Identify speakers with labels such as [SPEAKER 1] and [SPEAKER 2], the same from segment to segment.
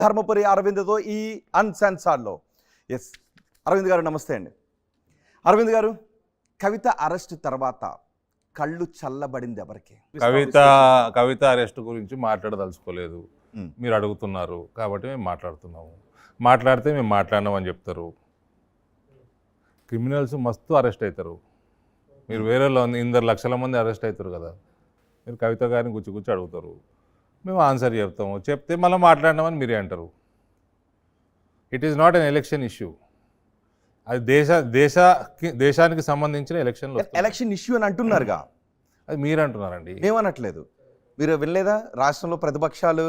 [SPEAKER 1] ధర్మపురి అరవింద్తో ఈ అన్సెన్సార్డ్లో. ఎస్ అరవింద్ గారు నమస్తే అండి. అరవింద్ గారు, కవిత అరెస్ట్ తర్వాత కళ్ళు చల్లబడింది ఎవరికి?
[SPEAKER 2] కవిత అరెస్ట్ గురించి మాట్లాడదలుచుకోలేదు, మీరు అడుగుతున్నారు కాబట్టి మేము మాట్లాడుతున్నాము. మాట్లాడితే మేము మాట్లాడినామని చెప్తారు. క్రిమినల్స్ మస్తు అరెస్ట్ అవుతారు. మీరు వేరే 2 లక్షల మంది అరెస్ట్ అవుతారు కదా, మీరు కవిత గారిని గుచ్చి అడుగుతారు, మేము ఆన్సర్ చెప్తాము. చెప్తే మళ్ళీ మాట్లాడినామని మీరే అంటారు. It is not an election issue. అది దేశానికి సంబంధించిన
[SPEAKER 1] ఎలక్షన్ ఇష్యూ అని అంటున్నారుగా.
[SPEAKER 2] అది మీరు అంటున్నారండి,
[SPEAKER 1] ఏమనట్లేదు. మీరు వినలేదా? రాష్ట్రంలో ప్రతిపక్షాలు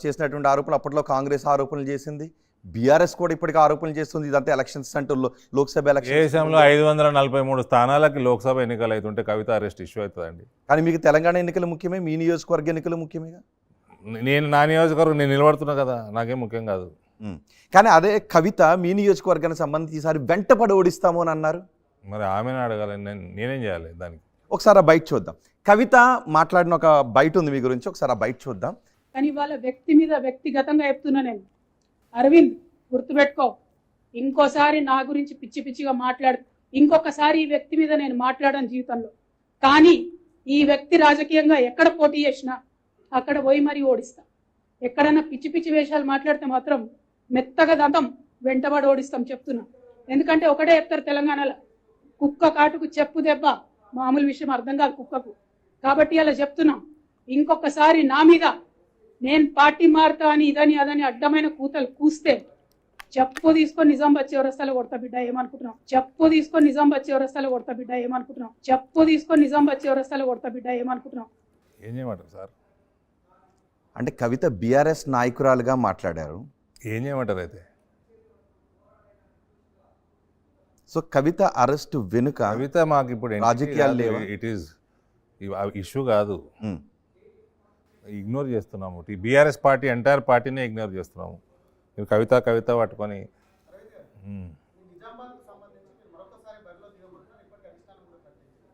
[SPEAKER 1] చేసినటువంటి ఆరోపణలు, అప్పట్లో కాంగ్రెస్ ఆరోపణలు చేసింది, బీఆర్ఎస్ కూడా ఇప్పటికీ ఆరోపణలు చేస్తుంది. ఇదంతా ఎలక్షన్స్ అంటూ లోక్సభ ఎలక్షన్.
[SPEAKER 2] దేశంలో 543 స్థానాలకి లోక్సభ ఎన్నికలు అవుతుంటే కవిత అరెస్ట్ ఇష్యూ అవుతుందండి.
[SPEAKER 1] కానీ మీకు తెలంగాణ ఎన్నికలు ముఖ్యమే, మీ నియోజకవర్గ ఎన్నికలు ముఖ్యమేగా.
[SPEAKER 2] నా నియోజకవర్గం నేను నిలబడుతున్నా కదా, నాకేం ముఖ్యం కాదు.
[SPEAKER 1] కానీ అదే కవిత మీ నియోజకవర్గానికి సంబంధించి ఈసారి వెంటపడి ఓడిస్తాము అని అన్నారు.
[SPEAKER 2] మరి ఆమెను అడగాలి, నేనేం చేయాలి దానికి?
[SPEAKER 1] ఒకసారి ఆ బయట చూద్దాం. కవిత మాట్లాడిన ఒక బయట ఉంది మీ గురించి, ఒకసారి ఆ బయట చూద్దాం.
[SPEAKER 3] కానీ వాళ్ళ వ్యక్తి మీద వ్యక్తిగతంగా చెప్తున్నా నేను, అరవింద్ గుర్తుపెట్టుకో, ఇంకోసారి నా గురించి పిచ్చి పిచ్చిగా మాట్లాడు, ఇంకొకసారి ఈ వ్యక్తి మీద నేను మాట్లాడను జీవితంలో. కానీ ఈ వ్యక్తి రాజకీయంగా ఎక్కడ పోటీ చేసినా అక్కడ పోయి మరీ ఓడిస్తా. ఎక్కడైనా పిచ్చి పిచ్చి వేషాలు మాట్లాడితే మాత్రం మెత్తగా దంతం వెంటబడి ఓడిస్తాం చెప్తున్నా. ఎందుకంటే ఒకటే చెప్తారు తెలంగాణలో, కుక్క కాటుకు చెప్పు దెబ్బ మామూలు విషయం అర్థం కాదు కుక్కకు. కాబట్టి అలా చెప్తున్నాం, ఇంకొకసారి నా మీద నేను పార్టీ మారుతా అని ఇదని అదని అడ్డమైన కూతలు కూస్తే చెప్పు తీసుకొని నిజామాబాద్ చివరస్తాలో కొడతా బిడ్డ, ఏమనుకుంటున్నావు? చెప్పు తీసుకొని నిజామాబాద్ చివరస్తాలో కొడతా బిడ్డ, ఏమనుకుంటున్నావు? చెప్పు తీసుకొని నిజామాబాద్ చివరస్తాలో కొడతా బిడ్డ, ఏమనుకుంటున్నావు?
[SPEAKER 2] ఏం చేయమంటారు సార్?
[SPEAKER 1] అంటే కవిత బీఆర్ఎస్ నాయకురాలుగా మాట్లాడారు,
[SPEAKER 2] ఏం చేయమంటారు అయితే?
[SPEAKER 1] సో కవిత అరెస్ట్ వెనుక
[SPEAKER 2] కవిత మాకు ఇప్పుడు
[SPEAKER 1] రాజకీయాలు లేవు,
[SPEAKER 2] ఇట్ ఈస్ ఇష్యూ కాదు. ఇగ్నోర్ చేస్తున్నాము. బీఆర్ఎస్ పార్టీ ఎంటైర్ పార్టీనే ఇగ్నోర్ చేస్తున్నాము. మీరు కవిత పట్టుకొని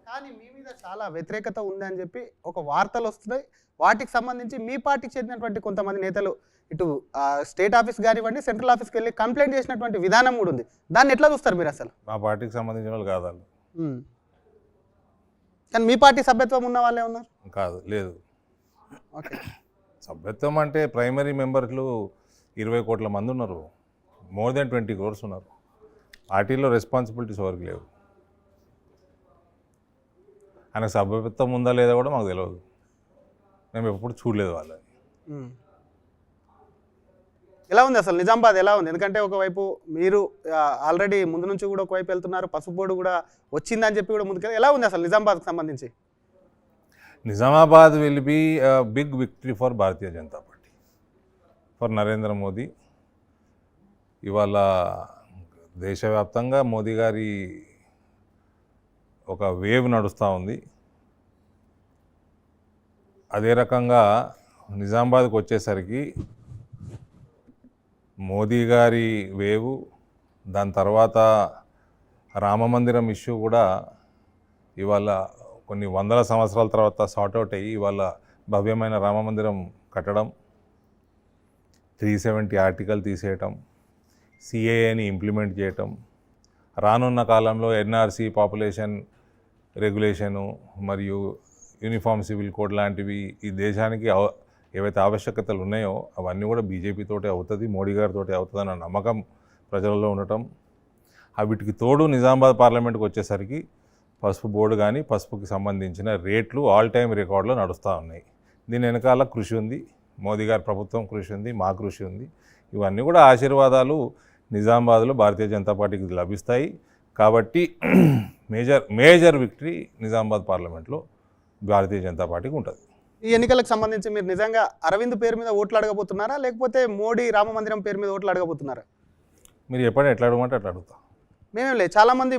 [SPEAKER 4] కానీ మీ మీద చాలా వ్యతిరేకత ఉందని చెప్పి ఒక వార్తలు వస్తున్నాయి. వాటికి సంబంధించి మీ పార్టీకి చెందినటువంటి కొంతమంది నేతలు ఇటు స్టేట్ ఆఫీస్ కానివ్వండి, సెంట్రల్ ఆఫీస్కి వెళ్ళి కంప్లైంట్ చేసినటువంటి విధానం కూడా ఉంది. దాన్ని ఎట్లా చూస్తారు మీరు? అసలు
[SPEAKER 2] మా పార్టీకి సంబంధించిన వాళ్ళు కాదు వాళ్ళు.
[SPEAKER 4] కానీ మీ పార్టీ సభ్యత్వం ఉన్న వాళ్ళే ఉన్నారు?
[SPEAKER 2] కాదు, లేదు.
[SPEAKER 4] ఓకే,
[SPEAKER 2] సభ్యత్వం అంటే ప్రైమరీ మెంబర్లు 20 కోట్ల మంది ఉన్నారు, మోర్ దెన్ 20 crores ఉన్నారు. పార్టీలో రెస్పాన్సిబిలిటీస్ ఎవరికి లేవు. ఆయనకు సభ్యత్వం ఉందా లేదా కూడా మాకు తెలియదు, మేము ఎప్పుడు చూడలేదు వాళ్ళని.
[SPEAKER 4] ఎలా ఉంది అసలు నిజామాబాద్ ఎలా ఉంది? ఎందుకంటే ఒకవైపు మీరు ఆల్రెడీ ముందు నుంచి కూడా ఒకవైపు వెళ్తున్నారు, పసుపు బోర్డు కూడా వచ్చిందని చెప్పి కూడా ముందుకు ఎలా ఉంది అసలు నిజామాబాద్కి సంబంధించి?
[SPEAKER 2] Nizamabad will be big victory for Bharatiya Janata Party, for Narendra Modi. ఇవాళ దేశవ్యాప్తంగా మోదీ గారి ఒక వేవ్ నడుస్తూ ఉంది. అదే రకంగా నిజామాబాద్కి వచ్చేసరికి మోదీ గారి వేవు, దాని తర్వాత రామమందిరం ఇష్యూ కూడా ఇవాళ కొన్ని వందల సంవత్సరాల తర్వాత సార్ట్అవుట్ అయ్యి ఇవాళ భవ్యమైన రామమందిరం కట్టడం, 370 ఆర్టికల్ తీసేయటం, సిఏఏని ఇంప్లిమెంట్ చేయటం, రానున్న కాలంలో ఎన్ఆర్సీ పాపులేషన్ రెగ్యులేషను మరియు యూనిఫామ్ సివిల్ కోడ్ లాంటివి ఈ దేశానికి ఏవైతే ఆవశ్యకతలు ఉన్నాయో అవన్నీ కూడా బీజేపీతోటే అవుతుంది, మోడీ గారితోటే అవుతుందన్న నమ్మకం ప్రజలలో ఉండటం. వీటికి తోడు నిజామాబాద్ పార్లమెంట్కి వచ్చేసరికి పసుపు బోర్డు కానీ పసుపుకి సంబంధించిన రేట్లు ఆల్ టైమ్ రికార్డులో నడుస్తూ ఉన్నాయి. దీని వెనకాల కృషి ఉంది, మోదీ గారి ప్రభుత్వం కృషి ఉంది, మా కృషి ఉంది. ఇవన్నీ కూడా ఆశీర్వాదాలు నిజామాబాద్లో భారతీయ జనతా పార్టీకి లభిస్తాయి. కాబట్టి మేజర్ విక్టరీ నిజామాబాద్ పార్లమెంట్లో భారతీయ జనతా పార్టీకి ఉంటుంది.
[SPEAKER 4] ఈ ఎన్నికలకు సంబంధించి మీరు నిజంగా అరవింద్ పేరు మీద ఓట్లు అడగబోతున్నారా, లేకపోతే మోడీ రామ మందిరం పేరు మీద ఓట్లు అడగబోతున్నారా?
[SPEAKER 2] మీరు ఎట్లా అడగమంటే అట్లా అడుగుతా.
[SPEAKER 4] మేమేం లేదు, చాలామంది